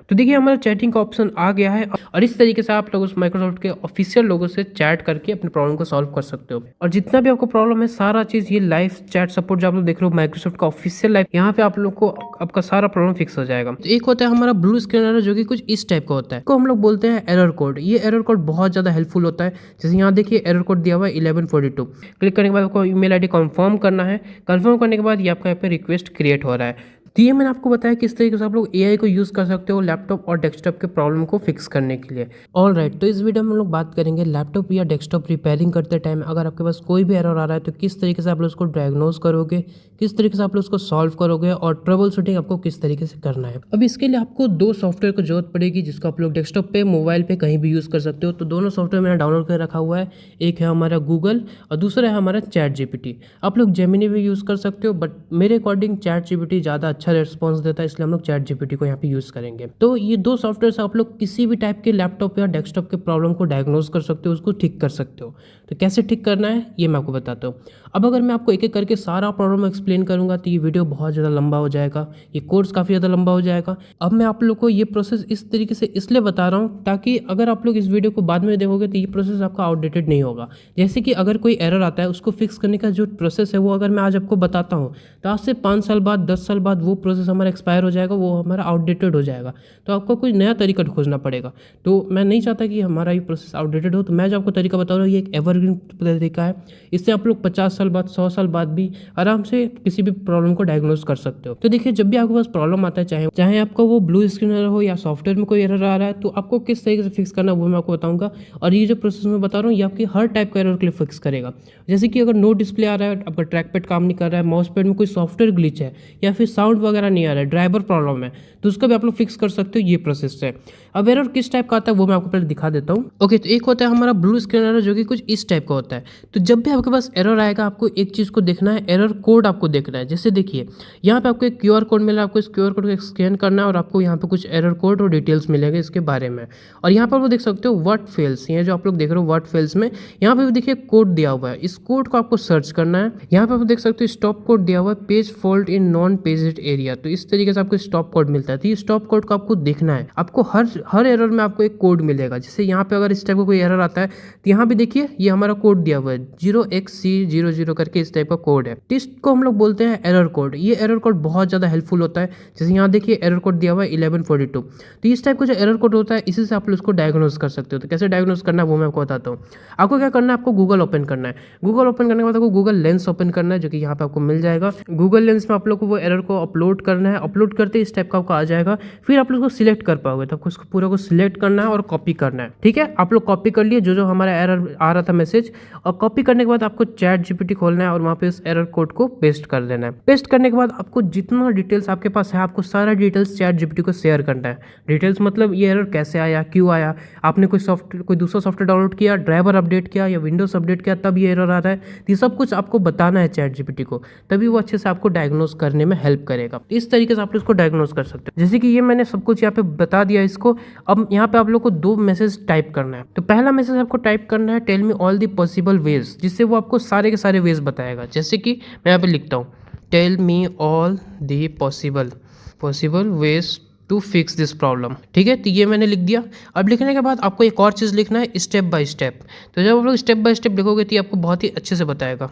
तो देखिए हमारा चैटिंग का ऑप्शन आ गया है और इस तरीके से आप लोग उस माइक्रोसॉफ्ट के ऑफिशियल लोगों से चैट करके अपनी प्रॉब्लम को सॉल्व कर सकते हो। और जितना भी आपको प्रॉब्लम है सारा चीज़ ये लाइव चैट सपोर्ट जो आप लोग देख रहे हो माइक्रोसॉफ्ट का ऑफिशियल लाइव, यहाँ पे आप लोग को आपका सारा प्रॉब्लम फिक्स हो जाएगा। तो एक होता है हमारा ब्लू स्क्रीन एरर जो कि कुछ इस टाइप का होता है, को हम लोग बोलते हैं एरर कोड। ये एरर कोड बहुत ज़्यादा हेल्पफुल होता है। जैसे यहाँ देखिए एरर कोड दिया हुआ है 1142। क्लिक करने के बाद आपको ईमेल आईडी कंफर्म करना है। कंफर्म करने के बाद ये आपका यहाँ पे रिक्वेस्ट क्रिएट हो रहा है। तो ये मैंने आपको बताया किस तरीके से आप लोग एआई को यूज़ कर सकते हो लैपटॉप और डेस्कटॉप के प्रॉब्लम को फिक्स करने के लिए। ऑल राइट, तो इस वीडियो में हम लोग बात करेंगे लैपटॉप या डेस्कटॉप रिपेयरिंग करते टाइम अगर आपके पास कोई भी एरर आ रहा है तो किस तरीके से आप लोग उसको डायग्नोज करोगे, किस तरीके से आप लोग उसको सॉल्व करोगे और ट्रबल शूटिंग आपको किस तरीके से करना है। अब इसके लिए आपको दो सॉफ्टवेयर की जरूरत पड़ेगी जिसको आप लोग डेस्कटॉप पे, मोबाइल पे कहीं भी यूज़ कर सकते हो। तो दोनों सॉफ्टवेयर मैंने डाउनलोड कर रखा हुआ है। एक है हमारा गूगल और दूसरा है हमारा चैट जीपीटी। आप लोग जेमिनी भी यूज़ कर सकते हो बट मेरे अकॉर्डिंग चैट जीपीटी ज़्यादा अच्छा रिस्पॉन्स देता है, इसलिए हम लोग चैट जीपीटी को यहाँ पे यूज़ करेंगे। तो ये दो सॉफ्टवेयर से आप लोग किसी भी टाइप के लैपटॉप या डेस्कटॉप के प्रॉब्लम को डायग्नोज कर सकते हो, उसको ठीक कर सकते हो। तो कैसे ठीक करना है ये मैं आपको बताता हूँ। अब अगर मैं आपको एक एक करके सारा प्रॉब्लम एक्सप्लेन करूँगा तो ये वीडियो बहुत ज़्यादा लंबा हो जाएगा, ये कोर्स काफ़ी ज़्यादा लंबा हो जाएगा। अब मैं आप लोग को ये प्रोसेस इस तरीके से इसलिए बता रहा हूँ ताकि अगर आप लोग इस वीडियो को बाद में देखोगे तो ये प्रोसेस आपका आउटडेटेड नहीं होगा। जैसे कि अगर कोई एरर आता है उसको फिक्स करने का जो प्रोसेस है वो अगर मैं आज आपको बताता हूँ तो आज से 5 साल बाद 10 साल बाद वो प्रोसेस हमारा एक्सपायर हो जाएगा, वो हमारा आउटडेटेड हो जाएगा। तो आपको कोई नया तरीका खोजना पड़ेगा। तो मैं नहीं चाहता कि हमारा ये प्रोसेस आउटडेटेड हो, तो मैं जो आपको तरीका बता रहा हूँ ये एक एवरग्रीन तरीका है। इससे आप लोग 50 साल बाद 100 साल बाद भी आराम से किसी भी प्रॉब्लम को डायग्नोज कर सकते हो। तो देखिए जब भी आपके पास प्रॉब्लम आता है चाहे आपका वो ब्लू स्क्रीन एरर हो या सॉफ्टवेयर में कोई एरर आ रहा है तो आपको किस तरीके से फिक्स करना है वो मैं आपको बताऊंगा। और ये जो प्रोसेस मैं बता रहा हूँ ये आपकी हर टाइप का एरर के लिए फिक्स करेगा। जैसे कि अगर नो डिस्प्ले आ रहा है, आपका ट्रैक पैड काम नहीं कर रहा है, माउस पैड में कोई सॉफ्टवेयर ग्लिच है या फिर साउंड वगैरह नहीं आ रहा है, ड्राइवर प्रॉब्लम है, तो उसका भी आप लोग फिक्स कर सकते हो ये प्रोसेस से। अब एरर किस टाइप का आता है वो मैं आपको पहले दिखा देता हूँ। ओके, तो एक होता है हमारा ब्लू स्क्रीन एरर जो कि कुछ इस टाइप का होता है। तो जब भी आपके पास एरर आएगा आपको एक चीज़ को देखना है, एरर कोड आपको देखना है। जैसे देखिए यहाँ पे आपको एक क्यूआर कोड मिला है, आपको इस क्यूआर कोड को स्कैन करना है और आपको यहाँ पे कुछ एरर कोड और डिटेल्स मिलेंगे इसके बारे में। और यहाँ पर वो देख सकते हो व्हाट फेल्स, ये जो आप लोग देख रहे हो व्हाट फेल्स में यहाँ पे देखिए कोड दिया हुआ है। इस कोड को आपको सर्च करना है। यहाँ पे आप देख सकते हो स्टॉप कोड दिया हुआ है, page fault in non पेज्ड area. तो इस तरीके से आपको स्टॉप कोड मिलता है। तो ये स्टॉप कोड को आपको देखना है। आपको हर एरर में आपको एक कोड मिलेगा। जैसे यहाँ पे अगर इस टाइप का कोई एरर आता है तो यहाँ पे देखिए ये हमारा कोड दिया हुआ है 0xC00 करके इस टाइप का कोड है। तो इसको हम लोग बोलते हैं एरर कोड। ये एरर कोड बहुत ज़्यादा हेल्पफुल होता है। जैसे यहाँ देखिए एरर कोड दिया हुआ है 1142। तो इस टाइप का जो एरर कोड होता है इसी से आप लोग उसको डायग्नोज कर सकते हो। तो कैसे डायग्नोज करना है वो मैं आपको बताता हूँ। आपको क्या करना है, आपको गूगल ओपन करना है। गूगल ओपन करने के बाद आपको गूगल लेंस ओपन करना है जो कि यहाँ पे आपको मिल जाएगा। गूगल लेंस में आप लोग को वो एरर को अपलोड करना है। अपलोड करते इस टाइप का आपको आ जाएगा। फिर आप लोग को सिलेक्ट कर पाओगे तो आपको उसको पूरा को सिलेक्ट करना है और कॉपी करना है। ठीक है, आप लोग कॉपी कर लिए जो हमारा एरर आ रहा था मैसेज, और कॉपी करने के बाद आपको चैट जीपीटी खोलना है और वहाँ पे उस एरर कोड को पेस्ट कर देना है। पेस्ट करने के बाद आपको जितना डिटेल्स आपके पास है आपको सारा डिटेल्स चैट जीपीटी को शेयर करना है। डिटेल्स मतलब ये एरर कैसे आया, क्यों आया, आपने कोई दूसरा सॉफ्टवेयर डाउनलोड किया, ड्राइवर अपडेट किया या विंडोज अपडेट किया तब ये एरर आ रहा है। तो ये सब कुछ आपको बताना है चैट जीपीटी को, तभी वो अच्छे से आपको डायग्नोज करने में हेल्प करेगा। इस तरीके से आप इसको डायग्नोज कर सकते हो। जैसे कि ये मैंने सब कुछ यहाँ पे बता दिया इसको। अब यहाँ पे आप लोग को दो मैसेज टाइप करना है। तो पहला मैसेज आपको टाइप करना है tell me all the possible ways, जिससे वो आपको सारे के सारे वेज बताएगा। जैसे कि मैं यहाँ पे लिखता हूँ tell me all the possible ways to fix this problem. ठीक है, तो ये मैंने लिख दिया। अब लिखने के बाद आपको एक और चीज़ लिखना है स्टेप बाय स्टेप। तो जब आप लोग स्टेप बाय स्टेप लिखोगे तो ये आपको बहुत ही अच्छे से बताएगा।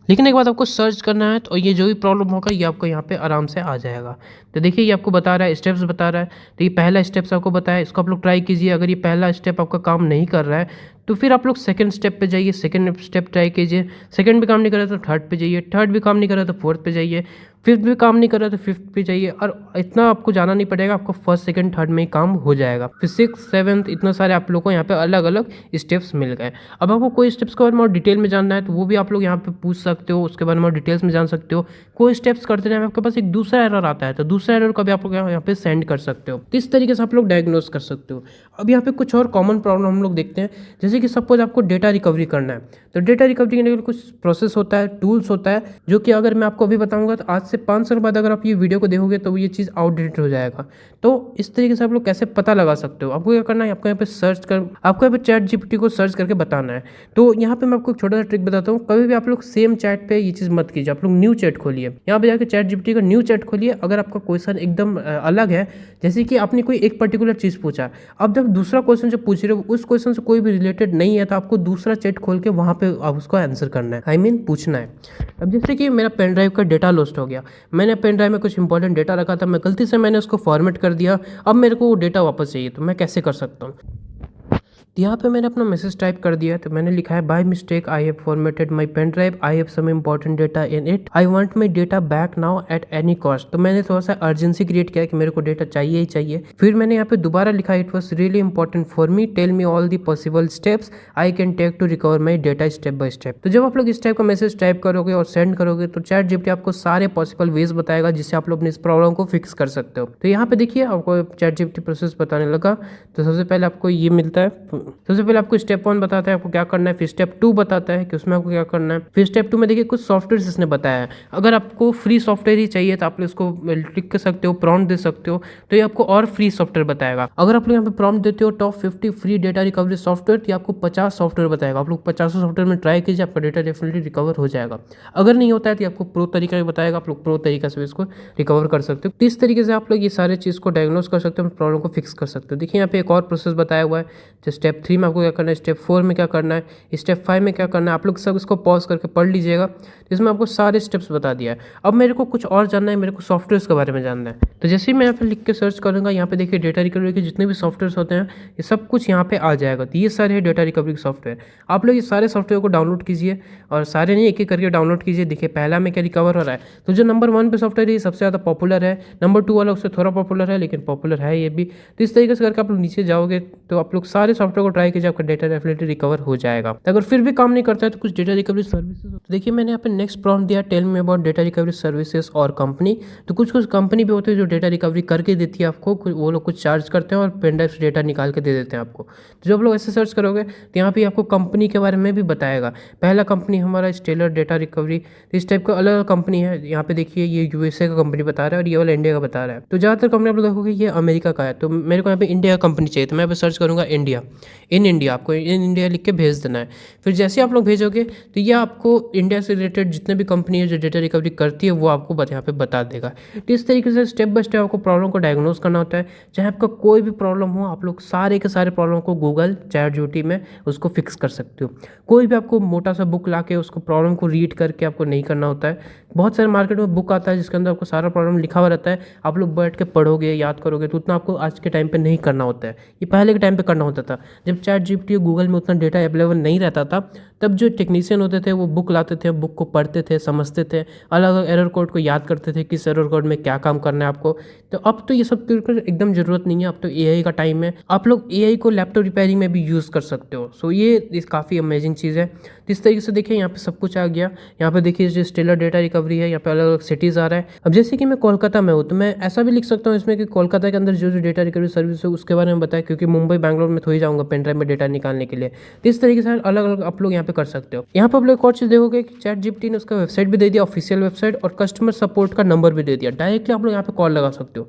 लिखने के बाद आपको सर्च करना है तो ये जो भी प्रॉब्लम होगा ये आपको यहाँ पे आराम से आ जाएगा। तो देखिए ये आपको बता रहा है, स्टेप्स बता रहा है। तो ये पहला स्टेप्स आपको बताया, इसको आप लोग ट्राई कीजिए। अगर ये पहला स्टेप आपका काम नहीं कर रहा है तो फिर आप लोग सेकंड स्टेप पे जाइए, सेकंड स्टेप ट्राई कीजिए। सेकंड भी काम नहीं कर रहा तो थर्ड पे जाइए, थर्ड भी काम नहीं कर रहा तो फोर्थ पे जाइए, फिफ्थ भी काम नहीं कर रहा तो फिफ्थ पे जाइए। और इतना आपको जाना नहीं पड़ेगा, आपको फर्स्ट सेकंड थर्ड में ही काम हो जाएगा। फिर सिक्स सेवन्थ इतना सारे आप लोग को यहाँ पे अलग अलग स्टेप्स मिल गए। अब आपको कोई स्टेप्स के बारे में और डिटेल में जानना है तो वो भी आप लोग यहाँ पे पूछ सकते हो, उसके बारे में और डिटेल्स में जान सकते हो। कोई स्टेप्स करते टाइम आपके पास एक दूसरा एरर आता है तो दूसरा एरर का भी आप लोग यहाँ पे सेंड कर सकते हो। तो इस तरीके से आप लोग डायग्नोज कर सकते हो। अब यहाँ पे कुछ और कॉमन प्रॉब्लम हम लोग देखते हैं। जैसे जैसे कि सपोज आपको डेटा रिकवरी करना है, तो डेटा रिकवरी करने के लिए कुछ प्रोसेस होता है, टूल्स होता है, जो कि अगर मैं आपको अभी बताऊंगा तो आज से 5 साल बाद अगर आप ये वीडियो को देखोगे तो ये चीज़ आउटडेटेड हो जाएगा। तो इस तरीके से आप लोग कैसे पता लगा सकते हो, आपको क्या करना है, आपको यहाँ पे आपको यहाँ पे चैट जीपीटी को सर्च करके बताना है। तो यहाँ पे मैं आपको एक छोटा सा ट्रिक बताता हूँ, कभी भी आप लोग सेम चैट पे ये चीज़ मत कीजिए, आप लोग न्यू चैट खोलिए, यहाँ पे जाकर चैट जीपीटी का न्यू चैट खोलिए। अगर आपका क्वेश्चन एकदम अलग है, जैसे कि आपने कोई एक पर्टिकुलर चीज़ पूछा, अब जब दूसरा क्वेश्चन जो पूछ रहे हो उस क्वेश्चन से कोई भी रिलेटेड नहीं है, तो आपको दूसरा चैट खोल के वहाँ पे आप उसको आंसर करना है, पूछना है। अब जैसे कि मेरा पेन ड्राइव का डेटा लॉस्ट हो गया, मैंने पेन ड्राइव में कुछ इंपॉर्टेंट डेटा रखा था, मैं गलती से मैंने उसको फॉर्मेट कर दिया, अब मेरे को वो डेटा वापस चाहिए, तो मैं कैसे कर सकता हूँ। तो यहाँ पे मैंने अपना मैसेज टाइप कर दिया, तो मैंने लिखा है by mistake I have formatted my pen drive, I have some important data in it, I want my data back now at any cost. तो मैंने थोड़ा सा अर्जेंसी क्रिएट किया कि मेरे को डेटा चाहिए ही चाहिए। फिर मैंने यहाँ पे दोबारा लिखा, it was really important for me, tell me all the possible steps I can take to recover my data step by step. तो जब आप लोग इस टाइप का मैसेज टाइप करोगे और सेंड करोगे तो चैट जीपीटी आपको सारे पॉसिबल वेज बताएगा जिससे आप लोग अपनी इस प्रॉब्लम को फिक्स कर सकते हो। तो यहाँ पे देखिए आपको चैट जीपीटी प्रोसेस बताने लगा। तो सबसे पहले आपको ये मिलता है, सबसे पहले आपको स्टेप 1 बताता है आपको क्या करना है, फिर स्टेप 2 बताता है कि उसमें आपको क्या करना है, फिर स्टेप 2 में देखिए कुछ सॉफ्टवेयर इसने बताया है। अगर आपको फ्री सॉफ्टवेयर ही चाहिए तो आप इसको क्लिक कर सकते हो, प्रॉम्प्ट दे सकते हो, तो ये आपको और फ्री सॉफ्टवेयर बताएगा। अगर आप लोग यहाँ पे प्रॉम्प्ट देते हो top 50 free data recovery software, तो आपको 50 सॉफ्टवेयर बताएगा। आप लोग 50 सॉफ्टवेयर में ट्राई कीजिए, आपका डेटा डेफिनेटली रिकवर हो जाएगा। अगर नहीं होता है तो आपको प्रो तरीका भी बताएगा, आप लोग प्रो तरीका से इसको रिकवर कर सकते हो। तो इस तरीके से आप लोग ये सारे चीज़ को डायग्नोस कर सकते हो, प्रॉब्लम को फिक्स कर सकते हो। देखिए यहाँ पे एक और प्रोसेस बताया हुआ है, जो स्टेप 3 में आपको क्या करना है, स्टेप 4 में क्या करना है, स्टेप 5 में क्या करना है। आप लोग सब इसको पॉज करके पढ़ लीजिएगा, इसमें आपको सारे स्टेप्स बता दिया है। अब मेरे को कुछ और जानना है, मेरे को सॉफ्टवेयर के बारे में जानना है। तो जैसे ही मैं यहाँ पे लिख के सर्च करूँगा, यहाँ पे देखिए डेटा रिकवरी के जितने भी सॉफ्टवेयर होते हैं ये सब कुछ यहाँ पे आ जाएगा। तो ये सारे है डेटा रिकवरी के सॉफ्टवेयर। आप लोग ये सारे सॉफ्टवेयर को डाउनलोड कीजिए, और सारे नहीं एक एक करके डाउनलोड कीजिए। देखिए पहला में क्या रिकवर हो रहा है, तो जो नंबर 1 पे सॉफ्टवेयर है सबसे ज़्यादा पॉपुलर है, नंबर 2 वाला उससे थोड़ा पॉपुलर है लेकिन पॉपुलर है ये भी। तो इस तरीके से करके आप लोग नीचे जाओगे तो आप लोग सारे सॉफ्टवेयर को ट्राई कीजिए, आपका डेटा डेफिनेटली रिकवर हो जाएगा। तो अगर फिर भी काम नहीं करता है तो कुछ डेटा रिकवरी सर्विसेज, तो देखिए मैंने यहाँ पे नेक्स्ट प्रॉम्प्ट दिया, tell me about data recovery services और कंपनी। तो कुछ कुछ कंपनी भी होती है जो डेटा रिकवरी करके देती है आपको, वो लोग कुछ चार्ज करते हैं और पेन ड्राइव से डेटा निकाल के दे देते हैं आपको। तो जब लोग ऐसे सर्च करोगे तो यहाँ पे आपको कंपनी के बारे में भी बताएगा। पहला कंपनी हमारा स्टेलर डेटा रिकवरी, इस टाइप का अलग अलग कंपनी है। यहाँ पे देखिए ये यूएसए का कंपनी बता रहा है और ये वाला इंडिया का बता रहा है। तो ज़्यादातर कंपनी आप लोग देखोगे ये अमेरिका का है, तो मेरे को यहाँ पे इंडिया का कंपनी चाहिए, तो मैं यहाँ पे सर्च करूँगा इंडिया, इन इंडिया। आपको इन इंडिया लिख के भेज देना है। फिर जैसे आप लोग भेजोगे तो ये आपको इंडिया से रिलेटेड जितने भी कंपनी है जो डेटा रिकवरी करती है वो आपको यहाँ पे बता देगा। तो इस तरीके से स्टेप बाय स्टेप आपको प्रॉब्लम को डायग्नोस करना होता है। चाहे आपका कोई भी प्रॉब्लम हो, आप लोग सारे के सारे प्रॉब्लम को गूगल चैट जीपीटी में उसको फिक्स कर सकते हो। कोई भी आपको मोटा सा बुक ला के उसको प्रॉब्लम को रीड करके आपको नहीं करना होता है। बहुत सारे मार्केट में बुक आता है जिसके अंदर आपको सारा प्रॉब्लम लिखा हुआ रहता है, आप लोग बैठ के पढ़ोगे याद करोगे, तो उतना आपको आज के टाइम पे नहीं करना होता है। ये पहले के टाइम पे करना होता था, जब चैट जीपीटी गूगल में उतना डेटा अवेलेबल नहीं रहता था, तब जो टेक्नीशियन होते थे वो बुक लाते थे, बुक को पढ़ते थे, समझते थे, अलग अलग एरर कोड को याद करते थे, किस एरर कोड में क्या काम करना है आपको। तो अब तो ये सब एकदम ज़रूरत नहीं है, अब तो एआई का टाइम है, आप लोग एआई को लैपटॉप रिपेयरिंग में भी यूज़ कर सकते हो। सो ये काफ़ी अमेजिंग चीज़ है। तो इस तरीके से देखिए यहाँ पे सब कुछ आ गया। यहाँ पे देखिए जो स्टेलर डेटा रिकवरी है, यहाँ पे अलग अलग सिटीज़ आ रहा है। अब जैसे कि मैं कोलकाता में हूँ तो मैं ऐसा भी लिख सकता हूँ इसमें कि कोलकाता के अंदर जो जो डेटा रिकवरी सर्विस है उसके बारे में बताया, क्योंकि मुंबई बैंगलोर में थोड़ी जाऊँगा पेन ड्राइव में डेटा निकालने के लिए। तो इस तरीके से अलग अलग आप लोग यहाँ पे कर सकते हो। यहाँ पर आप लोग एक और चीज़ देखोगे कि चैट जीपीटी ने उसका वेबसाइट भी दे दिया, ऑफिशियल वेबसाइट, और कस्टमर सपोर्ट का नंबर भी दे दिया। डायरेक्टली आप लोग यहाँ पे कॉल लगा सकते हो।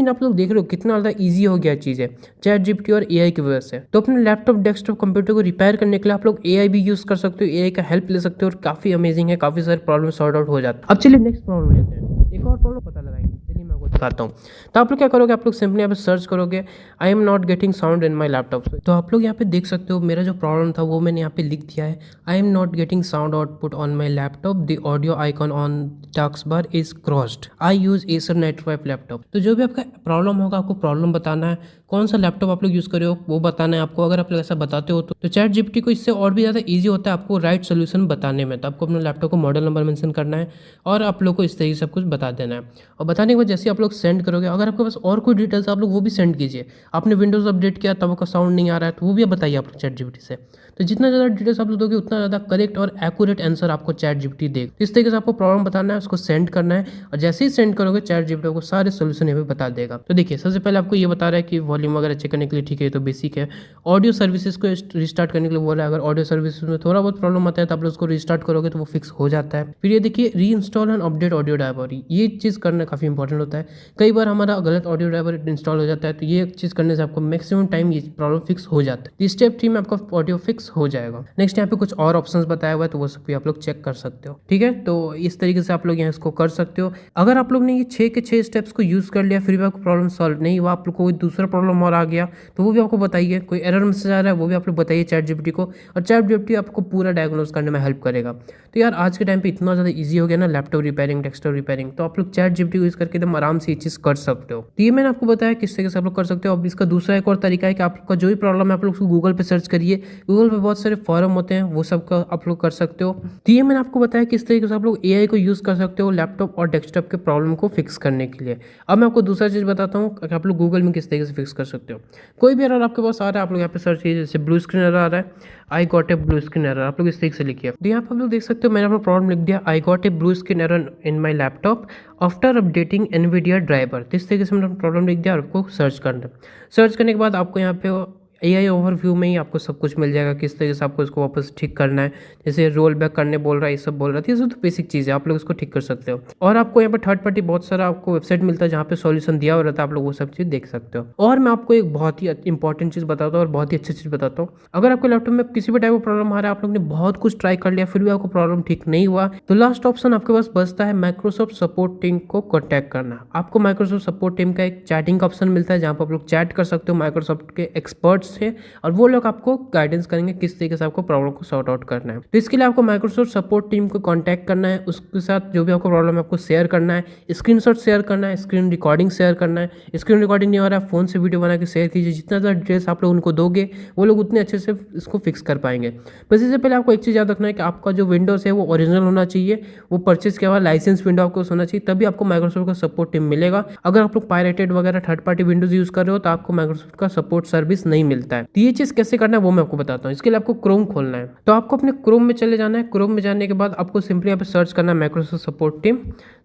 आप लोग देख रहे हो कितना ज़्यादा ईजी हो गया चीज़ है चैट जीपीटी और एआई की वजह से। तो अपने लैपटॉप डेस्कटॉप कंप्यूटर को रिपेयर करने के लिए आप लोग एआई भी यूज़ कर सकते हो, एआई का हेल्प ले सकते हो, और काफ़ी अमेजिंग है, काफ़ी सारे प्रॉब्लम सॉर्ट आउट हो जाता है। अब चलिए नेक्स्ट प्रॉब्लम लेते हैं, एक और प्रॉब्लम पता लगाएंगे। चलिए मैं आपको दिखाता हूँ। तो आप लोग क्या करोगे, आप लोग सिंपली यहाँ पे सर्च करोगे I am not getting sound in my laptop. तो आप लोग यहाँ पे देख सकते हो मेरा जो प्रॉब्लम था वो मैंने यहाँ पे लिख दिया है, I am not getting sound output on my laptop, the audio icon on task bar is crossed, I use Acer network laptop. तो जो भी आपका प्रॉब्लम होगा आपको प्रॉब्लम बताना है, कौन सा लैपटॉप आप लोग यूज़ कर रहे हो वो बताना है आपको। अगर आप लोग ऐसा बताते हो तो चैट जीपीटी को इससे और भी ज़्यादा ईजी होता है आपको राइट सोल्यूशन बताने में। तो आपको अपने लैपटॉप को मॉडल नंबर मेंशन करना है और आप लोग को इस तरीके से सब कुछ बता देना है। और बताने के बाद जैसे आप लोग लोग सेंड करोगे, अगर आपके पास और कोई डिटेल्स आप लोग वो भी सेंड कीजिए। आपने विंडोज़ अपडेट किया तब आपका साउंड नहीं आ रहा है तो वो भी आप बताइए आप लोग चैटजीपीटी से। तो जितना ज़्यादा डिटेल्स आप लोग दोगे उतना ज़्यादा करेक्ट और एक्यूरेट आंसर आपको चैटजीपीटी देगा। तो इस तरीके से आपको प्रॉब्लम बताना है, उसको सेंड करना है और जैसे ही सेंड करोगे चैटजीपीटी आपको सारे सॉल्यूशन यहाँ पे बता देगा। तो देखिए सबसे पहले आपको ये बता रहा है कि वॉल्यूम वगैरह चेक करने के लिए ठीक है, तो बेसिक है। ऑडियो सर्विसेज को रिस्टार्ट करने के लिए बोला है, अगर ऑडियो सर्विसेज में थोड़ा बहुत प्रॉब्लम आता है तो आप लोग उसको रिस्टार्ट करोगे तो वो फिक्स हो जाता है। फिर ये देखिए री install and update audio driver, ये चीज़ करना काफ़ी इंपॉर्टेंट होता है। कई बार हमारा गलत ऑडियो ड्राइवर इंस्टॉल हो जाता है, तो ये चीज़ करने से आपको मैक्सिमम टाइम ये प्रॉब्लम फिक्स हो जाता है। स्टेप 3 में आपका ऑडियो फिक्स हो जाएगा। नेक्स्ट यहाँ पे कुछ और ऑप्शंस बताया हुआ है, तो वो सब भी आप लोग चेक कर सकते हो। ठीक है, तो इस तरीके से आप लोग यहाँ इसको कर सकते हो। अगर आप लोग ने ये 6 के 6 स्टेप्स को यूज़ कर लिया फिर भी आपको प्रॉब्लम सॉल्व नहीं हुआ, आप लोग को कोई दूसरा प्रॉब्लम और आ गया तो वो भी आपको बताइए। कोई एरर मैसेज आ रहा है वो भी आप लोग बताइए चैटजीपीटी को, और चैटजीपीटी आपको पूरा डायग्नोस करने में हेल्प करेगा। तो यार आज के टाइम पे इतना ज़्यादा ईजी हो गया ना लैपटॉप रिपेयरिंग, डेस्कटॉप रिपेयरिंग, तो आप लोग चैटजीपीटी यूज़ करके एकदम आराम से ये चीज़ कर सकते हो। तो ये मैंने आपको बताया किस तरीके से आप लोग कर सकते हो। अब इसका दूसरा एक और तरीका है कि आपका जो भी प्रॉब्लम है आप लोग उसको गूगल पे सर्च करिए। गूगल पे बहुत सारे फॉरम होते हैं, वो सब का आप लोग कर सकते हो। तो ये मैंने आपको बताया किस तरीके से आप लोग एआई को यूज़ कर सकते हो लैपटॉप और डेस्कटॉप के प्रॉब्लम को फिक्स करने के लिए। अब मैं आपको दूसरा चीज़ बताता हूँ कि आप लोग गूगल में किस तरीके से फिक्स कर सकते हो। कोई भी एरर आपके पास आ रहा है आप लोग यहाँ पे सर्च कीजिए, जैसे ब्लू स्क्रीन एरर आ रहा है, I got a blue screen error, आप लोग इस तरीके से लिखिए। तो यहाँ पर आप लोग देख सकते हो मैंने अपना प्रॉब्लम लिख दिया, I got a blue screen error in my laptop after updating Nvidia driver. तो इस तरीके से मैंने प्रॉब्लम लिख दिया और आपको सर्च करना है। सर्च करने के बाद आपको यहाँ पे एआई ओवरव्यू में ही आपको सब कुछ मिल जाएगा किस तरीके से आपको इसको वापस ठीक करना है। जैसे रोल बैक करने बोल रहा है, ये सब बोल रहा था, ये सब तो बेसिक चीज़ है, आप लोग इसको ठीक कर सकते हो। और आपको यहाँ पर थर्ड पार्टी बहुत सारा आपको वेबसाइट मिलता है जहाँ पे सॉल्यूशन दिया हुआ रहता है, आप लोग वो सब चीज़ देख सकते हो। और मैं आपको एक बहुत ही इंपॉर्टेंट चीज़ बताता हूँ और बहुत ही अच्छी चीज़ बताता हूँ। अगर आपके लैपटॉप में किसी भी टाइप का प्रॉब्लम आ रहा है, आप लोग ने बहुत कुछ ट्राई कर लिया फिर भी आपको प्रॉब्लम ठीक नहीं हुआ, तो लास्ट ऑप्शन आपके पास बचता है माइक्रोसॉफ्ट सपोर्ट टीम को कॉन्टैक्ट करना। आपको माइक्रोसॉफ्ट सपोर्ट टीम का एक चैटिंग का ऑप्शन मिलता है जहाँ पर आप लोग चैट कर सकते हो माइक्रोसॉफ्ट के एक्सपर्ट्स से, और वो लोग आपको गाइडेंस करेंगे किस तरीके से आपको प्रॉब्लम को सॉर्ट आउट करना है। तो इसके लिए आपको माइक्रोसॉफ्ट सपोर्ट टीम को कांटेक्ट करना है, उसके साथ जो भी आपको प्रॉब्लम है आपको शेयर करना है, स्क्रीनशॉट शेयर करना है, स्क्रीन रिकॉर्डिंग शेयर करना है। स्क्रीन रिकॉर्डिंग नहीं हो रहा है, फोन से वीडियो बना के शेयर कीजिए। जितना ज़्यादा डिटेल्स आप लोग उनको दोगे वो लोग उतने अच्छे से इसको फिक्स कर पाएंगे। बस इससे पहले आपको एक चीज़ याद रखना है कि आपका जो विंडोज़ है वो ओरिजिनल होना चाहिए, वो परचेज किया हुआ लाइसेंस विंडो आपको होना चाहिए, तभी आपको माइक्रोसॉफ्ट का सपोर्ट टीम मिलेगा। अगर आप लोग पायरेटेड वगैरह थर्ड पार्टी विंडोज यूज़ कर रहे हो तो आपको माइक्रोसॉफ्ट का सपोर्ट सर्विस नहीं मिलता है। तो ये चीज़ कैसे करना है वो मैं आपको बताता हूँ। इसके लिए आपको क्रोम खोलना है, तो आपको अपने क्रोम में चले जाना है। क्रोम में जाने के बाद आपको सिंपली यहाँ पे सर्च करना है माइक्रोसॉफ्ट सपोर्ट टीम।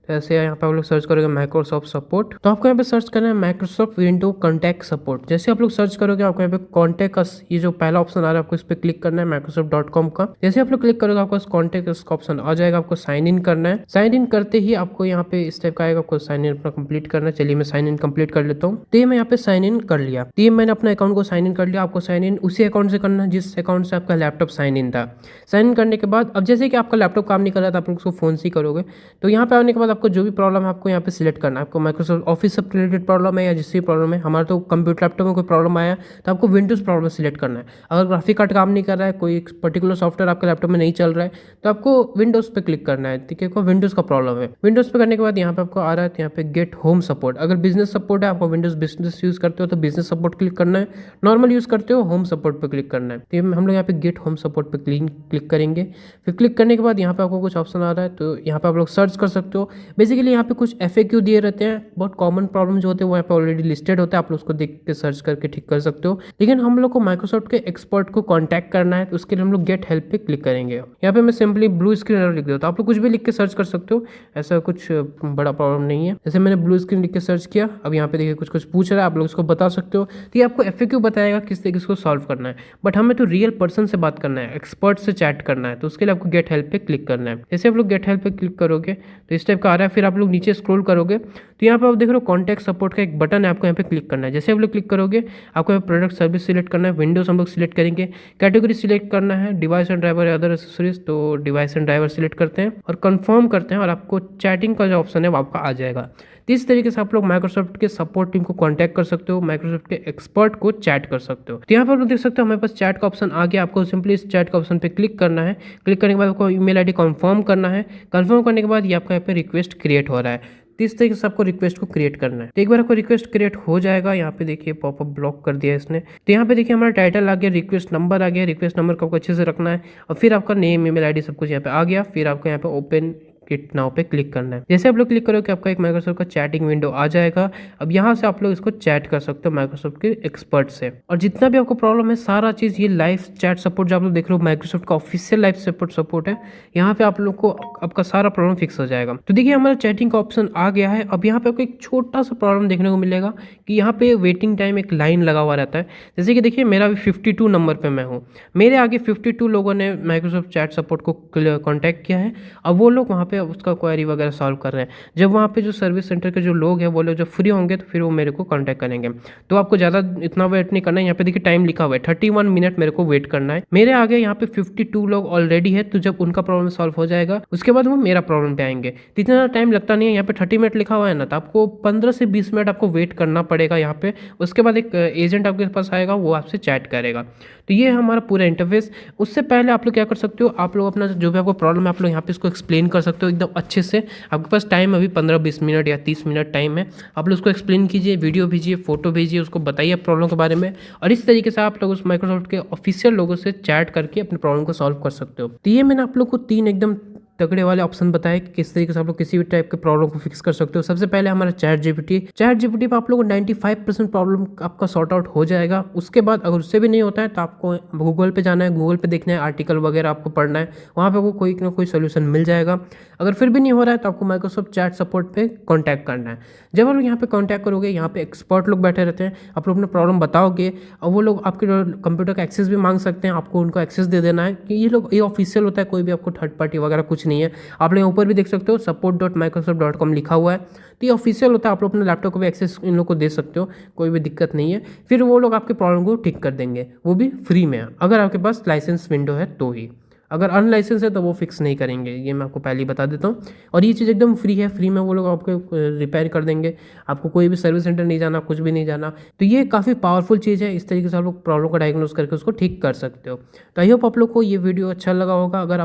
तो ऐसे यहाँ पे आप लोग सर्च करोगे माइक्रोसॉफ्ट सपोर्ट, तो आपको यहाँ पे सर्च करना है माइक्रोसॉफ्ट विंडो कॉन्टैक्ट सपोर्ट। जैसे आप लोग सर्च करोगे आपको यहाँ पे कॉन्टैक्ट अस, ये जो पहला ऑप्शन आ रहा है आपको इस पर क्लिक करना है microsoft.com का। जैसे आप लोग क्लिक करोगे आपको कॉन्टैक्ट अस का ऑप्शन आ जाएगा, आपको साइन इन करना है। साइन इन करते ही आपको यहाँ पे इस टाइप का आएगा, आपको साइन इन अपना कंप्लीट करना है। चलिए मैं साइन इन कंप्लीट कर लेता हूँ। तो ये मैं यहाँ पे साइन इन कर लिया, तो ये मैंने अपना अकाउंट को साइन इन कर लिया। आपको साइन इन उसी अकाउंट से करना है जिस अकाउंट से आपका लैपटॉप साइन इन था। साइन इन करने के बाद अब जैसे कि आपका लैपटॉप काम नहीं कर रहा था, आप लोग उसको फोन से ही करोगे। तो यहाँ पे आने के बाद आपको जो भी प्रॉब्लम है आपको यहाँ पे सिलेक्ट करना है। आपको माइक्रोसॉफ्ट ऑफिस से रिलेटेड प्रॉब्लम है या जिससे प्रॉब्लम है, हमारा तो कंप्यूटर लैपटॉप में कोई प्रॉब्लम आया तो आपको विंडोज़ प्रॉब्लम सिलेक्ट करना है। अगर ग्राफिक कार्ड काम नहीं कर रहा है, कोई एक पर्टिकुलर सॉफ्टवेयर आपके लैपटॉप में नहीं चल रहा है, तो आपको विंडोज़ पे क्लिक करना है। ठीक है, को विंडोज़ का प्रॉब्लम है। विंडोज़ पे करने के बाद यहाँ पे आपको आ रहा है, तो यहाँ पे गेट होम सपोर्ट। अगर बिजनेस सपोर्ट है, आपको विंडोज़ बिजनेस यूज़ करते हो तो बिजनेस सपोर्ट क्लिक करना है। नॉर्मल यूज़ करते हो होम सपोर्ट पे क्लिक करना है। तो हम लोग यहाँ पे गेट होम सपोर्ट पे क्लिक करेंगे। फिर क्लिक करने के बाद यहाँ पे आपको कुछ ऑप्शन आ रहा है, तो यहाँ पे आप लोग सर्च कर सकते हो। बेसिकली यहाँ पे कुछ FAQ दिए रहते हैं, बहुत कॉमन प्रॉब्लम जो होते हैं वो यहाँ पे ऑलरेडी लिस्टेड होता है, आप लोग उसको देख के सर्च करके ठीक कर सकते हो। लेकिन हम लोग को माइक्रोसॉफ्ट के एक्सपर्ट को कांटेक्ट करना है, तो उसके लिए हम लोग गेट हेल्प पे क्लिक करेंगे। यहाँ पे मैं सिंपली ब्लू स्क्रीन एरर लिख देता हूँ, आप लोग कुछ भी लिख के सर्च कर सकते हो, ऐसा कुछ बड़ा प्रॉब्लम नहीं है। जैसे मैंने ब्लू स्क्रीन लिख के सर्च किया, अब यहाँ पे देखिए कुछ कुछ पूछ रहा है, आप लोग उसको बता सकते हो। तो ये आपको FAQ बताएगा किस तरीके से सॉल्व करना है, बट हमें तो रियल पर्सन से बात करना है, एक्सपर्ट से चैट करना है, तो उसके लिए आपको गेट हेल्प पे क्लिक करना है। जैसे आप लोग गेट हेल्प पे क्लिक करोगे तो इस टाइप का आ रहा है। फिर आप लोग नीचे स्क्रॉल करोगे तो यहाँ पे आप देख रहे हो कॉन्टैक्ट सपोर्ट का एक बटन है, आपको यहाँ पे क्लिक करना है। जैसे आप लोग क्लिक करोगे आपको यहाँ प्रोडक्ट सर्विस सिलेक्ट करना है, विंडोज हम लोग सिलेक्ट करेंगे, कैटेगरी सिलेक्ट करना है, डिवाइस एंड ड्राइवर या अदर एसेसरीज, तो डिवाइस एंड ड्राइवर सिलेक्ट करते हैं और कंफर्म करते हैं, और आपको चैटिंग का जो ऑप्शन है वो आपका आ जाएगा। तो इस तरीके से आप लोग माइक्रोसॉफ्ट के सपोर्ट टीम को कांटेक्ट कर सकते हो, माइक्रोसॉफ्ट के एक्सपर्ट को चैट कर सकते हो। तो यहाँ पर आप लोग देख सकते हो हमारे पास चैट का ऑप्शन आ गया। आपको सिंपली इस चैट का ऑप्शन पे क्लिक करना है। क्लिक करने के बाद आपको ईमेल आईडी कंफर्म करना है। कंफर्म करने के बाद ये आपका यहाँ पे रिक्वेस्ट क्रिएट हो रहा है। तो इस तरीके से आपको रिक्वेस्ट को क्रिएट करना है। तो एक बार आपको रिक्वेस्ट क्रिएट हो जाएगा, यहाँ पे देखिए पॉपअप ब्लॉक कर दिया इसने। तो यहाँ पे देखिए हमारा टाइटल आ गया, रिक्वेस्ट नंबर आ गया। रिक्वेस्ट नंबर को आपको अच्छे से रखना है, और फिर आपका नेम, ईमेल आईडी सब कुछ यहाँ पे आ गया। फिर आपको यहाँ पे ओपन किट नाउ पे क्लिक करना है। जैसे आप लोग क्लिक करोगे आपका एक माइक्रोसॉफ्ट का चैटिंग विंडो आ जाएगा। अब यहाँ से आप लोग इसको चैट कर सकते हो माइक्रोसॉफ्ट के एक्सपर्ट से, और जितना भी आपको प्रॉब्लम है सारा चीज़ ये लाइव चैट सपोर्ट जो आप लोग देख रहे हो माइक्रोसॉफ्ट का ऑफिशियल लाइव सपोर्ट है। यहाँ पे आप लोग को आपका सारा प्रॉब्लम फिक्स हो जाएगा। तो देखिए हमारा चैटिंग का ऑप्शन आ गया है। अब यहाँ पे आपको एक छोटा सा प्रॉब्लम देखने को मिलेगा कि यहाँ पे वेटिंग टाइम एक लाइन लगा हुआ रहता है। जैसे कि देखिए मेरा अभी 52 नंबर पे मैं हूँ, मेरे आगे 52 लोगों ने माइक्रोसॉफ्ट चैट सपोर्ट को कॉन्टैक्ट किया है। अब वो लोग वहाँ पे उसका क्वेरी वगैरह सॉल्व कर रहे हैं। जब वहाँ पे जो सर्विस सेंटर के जो लोग हैं वो लोग जब फ्री होंगे तो फिर वो मेरे को कॉन्टैक्ट करेंगे। तो आपको ज़्यादा इतना वेट नहीं करना है। यहाँ पे देखिए टाइम लिखा हुआ है 31 मिनट मेरे को वेट करना है। मेरे आगे यहाँ पे 52 लोग ऑलरेडी है, तो जब उनका प्रॉब्लम सॉल्व हो जाएगा उसके बाद वो मेरा प्रॉब्लम पे आएंगे। तो इतना टाइम लगता नहीं है। यहाँ पे 30 मिनट लिखा हुआ है ना, तो आपको 15 से 20 मिनट आपको वेट करना पड़ेगा यहाँ पे। उसके बाद एक एजेंट आपके पास आएगा, वो आपसे चैट करेगा। तो ये है हमारा पूरा इंटरफेस। उससे पहले आप लोग क्या कर सकते हो, आप लोग अपना जो भी आपको प्रॉब्लम है आप लोग यहाँ पे इसको एक्सप्लेन कर सकते हो एकदम अच्छे से। आपके पास टाइम अभी 15-20 मिनट या 30 मिनट टाइम है। आप लोग उसको एक्सप्लेन कीजिए, वीडियो भेजिए, फोटो भेजिए, उसको बताइए प्रॉब्लम के बारे में, और इस तरीके से आप लोग उस माइक्रोसॉफ्ट के ऑफिशियल लोगों से चैट करके अपने प्रॉब्लम को सॉल्व कर सकते हो। तो ये मैंने आप लोग को 3 एकदम तगड़े वाले ऑप्शन बताए कि किस तरीके से आप लोग किसी भी टाइप के प्रॉब्लम को फिक्स कर सकते हो। सबसे पहले हमारा चैट जीपीटी पे आप लोग को 95% प्रॉब्लम आपका सॉर्ट आउट हो जाएगा। उसके बाद अगर उससे भी नहीं होता है तो आपको गूगल पे जाना है, गूगल पे देखना है, आर्टिकल वगैरह आपको पढ़ना है, वहाँ पे आपको कोई ना कोई सोल्यूशन मिल जाएगा। अगर फिर भी नहीं हो रहा है तो आपको माइक्रोसॉफ्ट चैट सपोर्ट पे कॉन्टैक्ट करना है। जब आप लोग यहाँ पे कॉन्टैक्ट करोगे, यहाँ पे एक्सपर्ट लोग बैठे रहते हैं, आप लोग अपना प्रॉब्लम बताओगे और वो लोग आपके कंप्यूटर का एक्सेस भी मांग सकते हैं। आपको उनको एक्सेस दे देना है कि ये ऑफिशियल होता है, कोई भी आपको थर्ड पार्टी वगैरह कुछ नहीं है। आप लोग ऊपर भी देख सकते हो support.microsoft.com लिखा हुआ है, तो ये ऑफिशियल होता है। आप लोग अपने लैपटॉप को भी एक्सेस इन लोग को दे सकते हो, कोई भी दिक्कत नहीं है। फिर वो लोग आपके प्रॉब्लम को ठीक कर देंगे, वो भी फ्री में, अगर आपके पास लाइसेंस विंडो है तो ही। अगर अनलाइसेंस है तो वो फिक्स नहीं करेंगे, ये मैं आपको पहले ही बता देता हूँ। और ये चीज़ एकदम फ्री है, फ्री में वो लोग आपको रिपेयर कर देंगे। आपको कोई भी सर्विस सेंटर नहीं जाना, कुछ भी नहीं जाना। तो ये काफ़ी पावरफुल चीज़ है। इस तरीके से आप लोग प्रॉब्लम को डायग्नोस करके उसको ठीक कर सकते हो। तो आई होप आप लोग को ये वीडियो अच्छा लगा होगा। अगर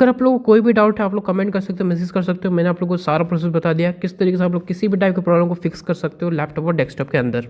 आप लोगों को कोई भी डाउट है आप लोग कमेंट कर सकते हो, मैसेज कर सकते हो। मैंने आप लोग को सारा प्रोसेस बता दिया किस तरीके से आप लोग किसी भी टाइप के प्रॉब्लम को फिक्स कर सकते हो लैपटॉप और डेस्कटॉप के अंदर।